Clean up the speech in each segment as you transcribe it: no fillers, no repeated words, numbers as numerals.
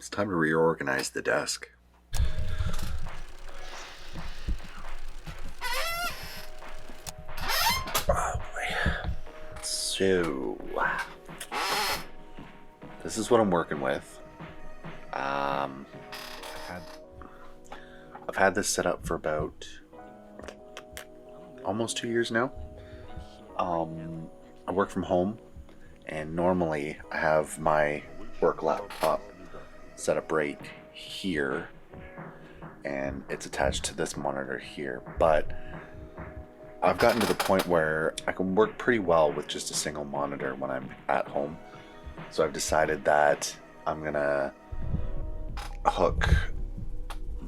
It's time to reorganize the desk. Oh boy. So, this is what I'm working with. I've had this set up for about almost 2 years now. I work from home, and normally I have my work laptop set up right here, and it's attached to this monitor here. But I've gotten to the point where I can work pretty well with just a single monitor when I'm at home. So I've decided that I'm gonna hook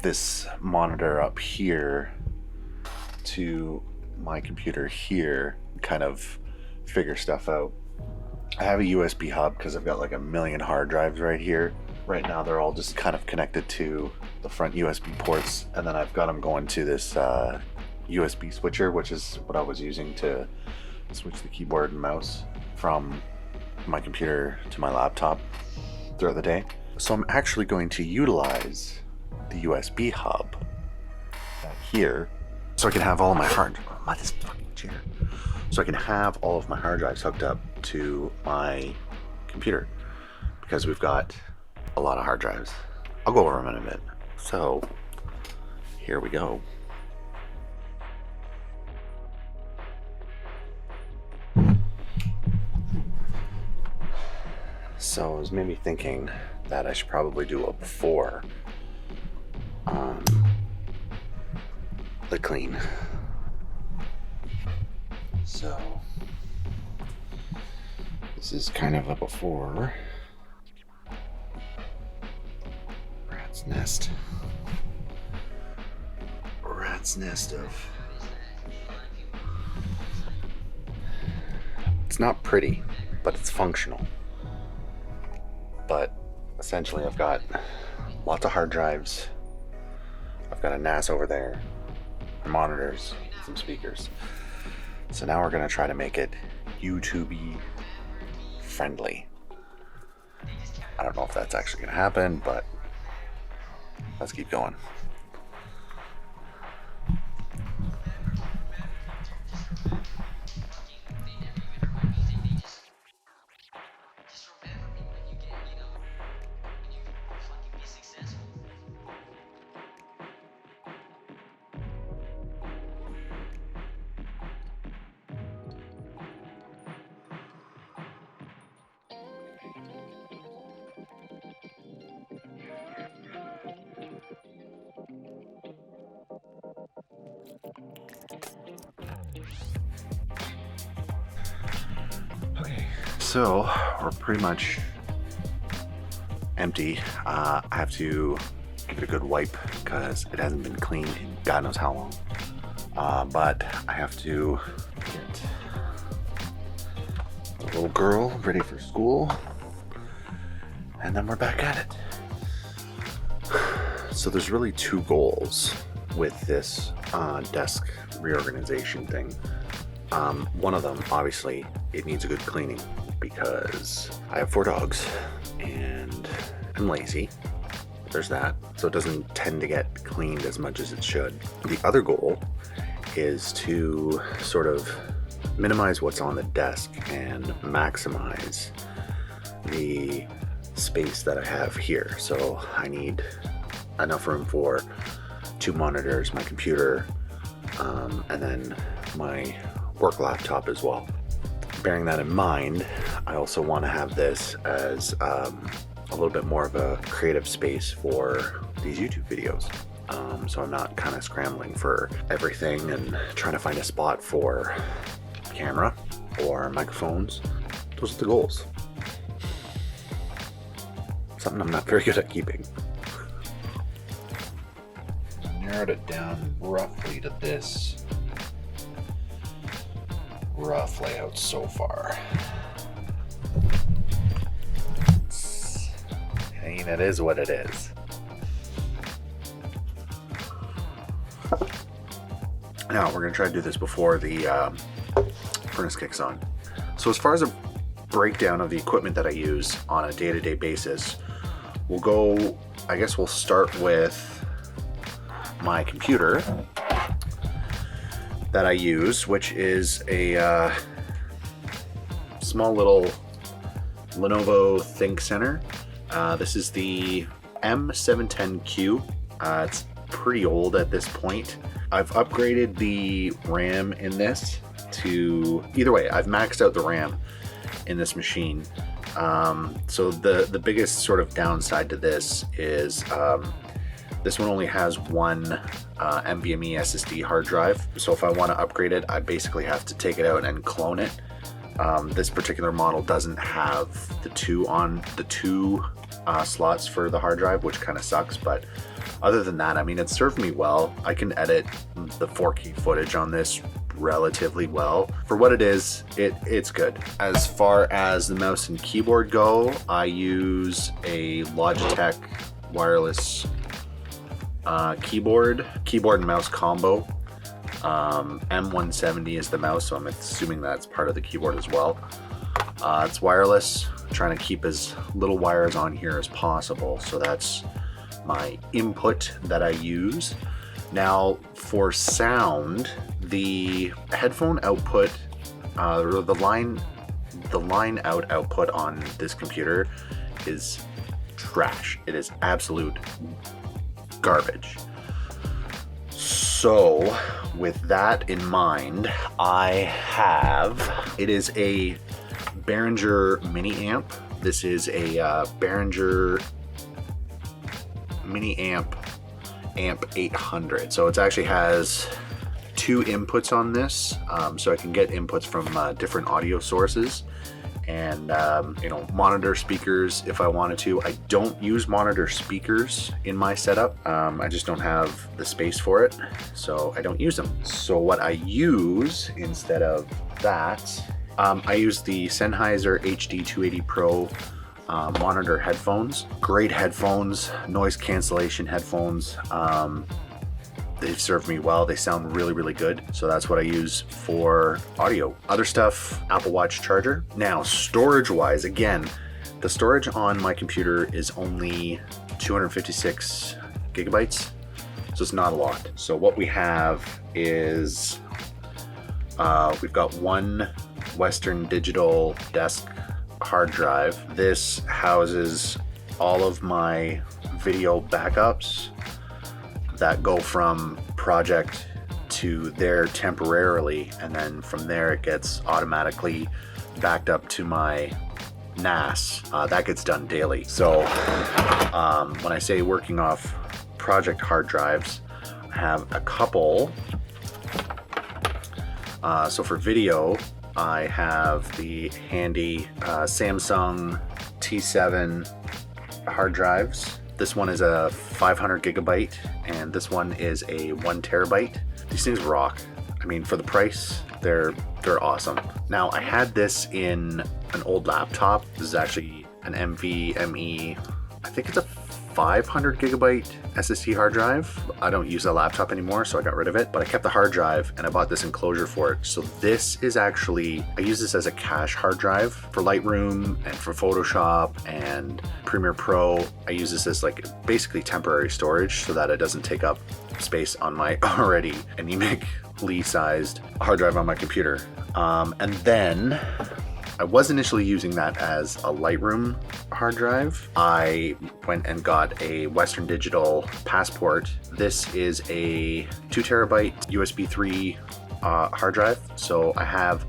this monitor up here to my computer here, kind of figure stuff out. I have a USB hub because I've got like a million hard drives right here. Right now they're all just kind of connected to the front USB ports, and then I've got them going to this USB switcher, which is what I was using to switch the keyboard and mouse from my computer to my laptop throughout the day. So I'm actually going to utilize the USB hub here so I can have all of my this fucking chair. So I can have all of my hard drives hooked up to my computer, because we've got a lot of hard drives. I'll go over them in a bit. So here we go. So it was maybe thinking that I should probably do a before the clean. So this is kind of a before. Rat's nest of, it's not pretty, but it's functional. But essentially I've got lots of hard drives, I've got a NAS over there, monitors, some speakers. So now we're going to try to make it YouTube-y friendly. I don't know if that's actually going to happen, but let's keep going. So we're pretty much empty. I have to give it a good wipe because it hasn't been cleaned in God knows how long. But I have to get the little girl ready for school, and then we're back at it. So there's really two goals with this desk reorganization thing. One of them, obviously, it needs a good cleaning because I have 4 dogs and I'm lazy. There's that. So it doesn't tend to get cleaned as much as it should. The other goal is to sort of minimize what's on the desk and maximize the space that I have here. So I need enough room for 2 monitors, my computer, and then my work laptop as well. Bearing that in mind, I also want to have this as a little bit more of a creative space for these YouTube videos. So I'm not kind of scrambling for everything and trying to find a spot for camera or microphones. Those are the goals. Something I'm not very good at keeping. Narrowed it down roughly to this rough layout so far. I mean, it is what it is. Now we're going to try to do this before the furnace kicks on. So as far as a breakdown of the equipment that I use on a day-to-day basis, we'll go, I guess we'll start with my computer that I use, which is a small little Lenovo ThinkCentre. This is the M710Q. It's pretty old at this point. I've upgraded the RAM in this to, either way, I've maxed out the RAM in this machine. So the biggest sort of downside to this is this one only has one NVMe SSD hard drive. So if I want to upgrade it, I basically have to take it out and clone it. This particular model doesn't have the two slots for the hard drive, which kind of sucks. But other than that, I mean, it served me well. I can edit the 4K footage on this relatively well. For what it is, it's good. As far as the mouse and keyboard go, I use a Logitech wireless keyboard and mouse combo. M170 is the mouse, so I'm assuming that's part of the keyboard as well. It's wireless. I'm trying to keep as little wires on here as possible, so that's my input that I use. Now for sound, the headphone output, or the line out output on this computer is trash. It is absolute garbage. So with that in mind, it is a Behringer mini amp. This is a Behringer mini amp 800. So it actually has two inputs on this, so I can get inputs from different audio sources and monitor speakers if I wanted to. I don't use monitor speakers in my setup. I just don't have the space for it, so I don't use them. So what I use instead of that, I use the Sennheiser HD 280 Pro monitor headphones. Great headphones, noise cancellation headphones. They've served me well. They sound really, really good. So that's what I use for audio. Other stuff, Apple Watch charger. Now, storage-wise, again, the storage on my computer is only 256 gigabytes, so it's not a lot. So what we have is, we've got one Western Digital desk hard drive. This houses all of my video backups that go from project to there temporarily, and then from there it gets automatically backed up to my NAS. That gets done daily. So when I say working off project hard drives, I have a couple. So for video, I have the handy Samsung T7 hard drives. This one is a 500 gigabyte and this one is a 1 terabyte. These things rock. I mean, for the price, they're awesome. Now, I had this in an old laptop. This is actually an NVMe, I think it's a 500 gigabyte SSD hard drive. I don't use a laptop anymore, so I got rid of it, but I kept the hard drive and I bought this enclosure for it. So this is actually, I use this as a cache hard drive for Lightroom and for Photoshop and Premiere Pro. I use this as like basically temporary storage so that it doesn't take up space on my already anemically sized hard drive on my computer. And then I was initially using that as a Lightroom hard drive. I went and got a Western Digital Passport. This is a 2 terabyte USB 3 hard drive. So I have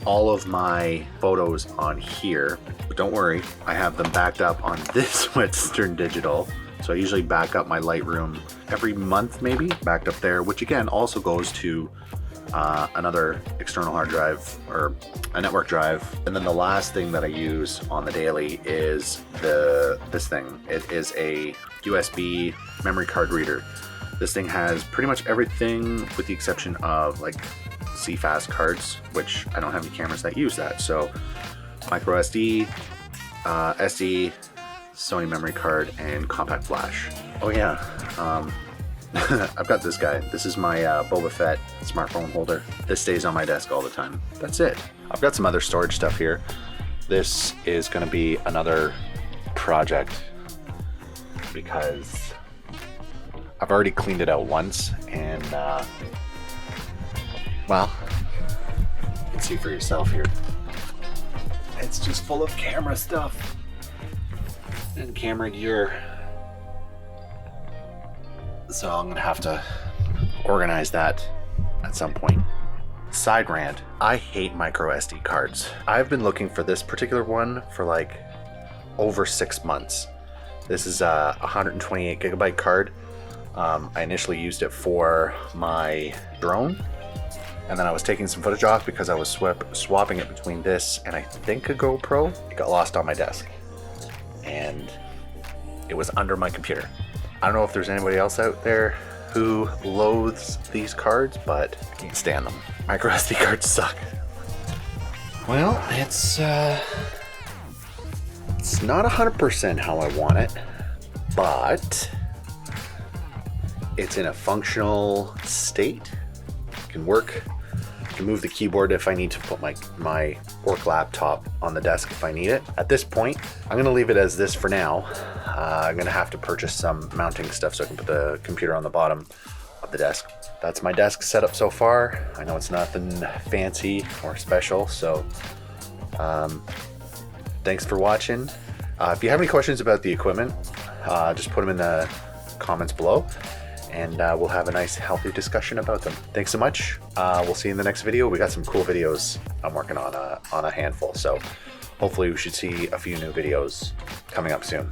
all of my photos on here, but don't worry, I have them backed up on this Western Digital. So I usually back up my Lightroom every month, maybe, backed up there, which again also goes to another external hard drive or a network drive. And then the last thing that I use on the daily is this thing. It is a USB memory card reader. This thing has pretty much everything with the exception of like CFast cards, which I don't have any cameras that use that. So micro SD, SD, Sony memory card, and compact flash. Oh yeah, I've got this guy. This is my Boba Fett smartphone holder. This stays on my desk all the time. That's it. I've got some other storage stuff here. This is going to be another project because I've already cleaned it out once, and well, you can see for yourself here. It's just full of camera stuff and camera gear. So I'm gonna have to organize that at some point. Side rant, I hate micro SD cards. I've been looking for this particular one for like over 6 months. This is a 128 gigabyte card. I initially used it for my drone, and then I was taking some footage off because I was swapping it between this and I think a GoPro. It got lost on my desk and it was under my computer. I don't know if there's anybody else out there who loathes these cards, but I can't stand them. Micro SD cards suck. Well, it's not 100% how I want it, but it's in a functional state. It can work. I can move the keyboard if I need to put my work laptop on the desk if I need it. At this point, I'm gonna leave it as this for now. I'm gonna have to purchase some mounting stuff so I can put the computer on the bottom of the desk. That's my desk setup so far. I know it's nothing fancy or special, so thanks for watching. If you have any questions about the equipment, just put them in the comments below, and we'll have a nice healthy discussion about them. Thanks so much. We'll see you in the next video. We got some cool videos I'm working on a handful, so hopefully we should see a few new videos coming up soon.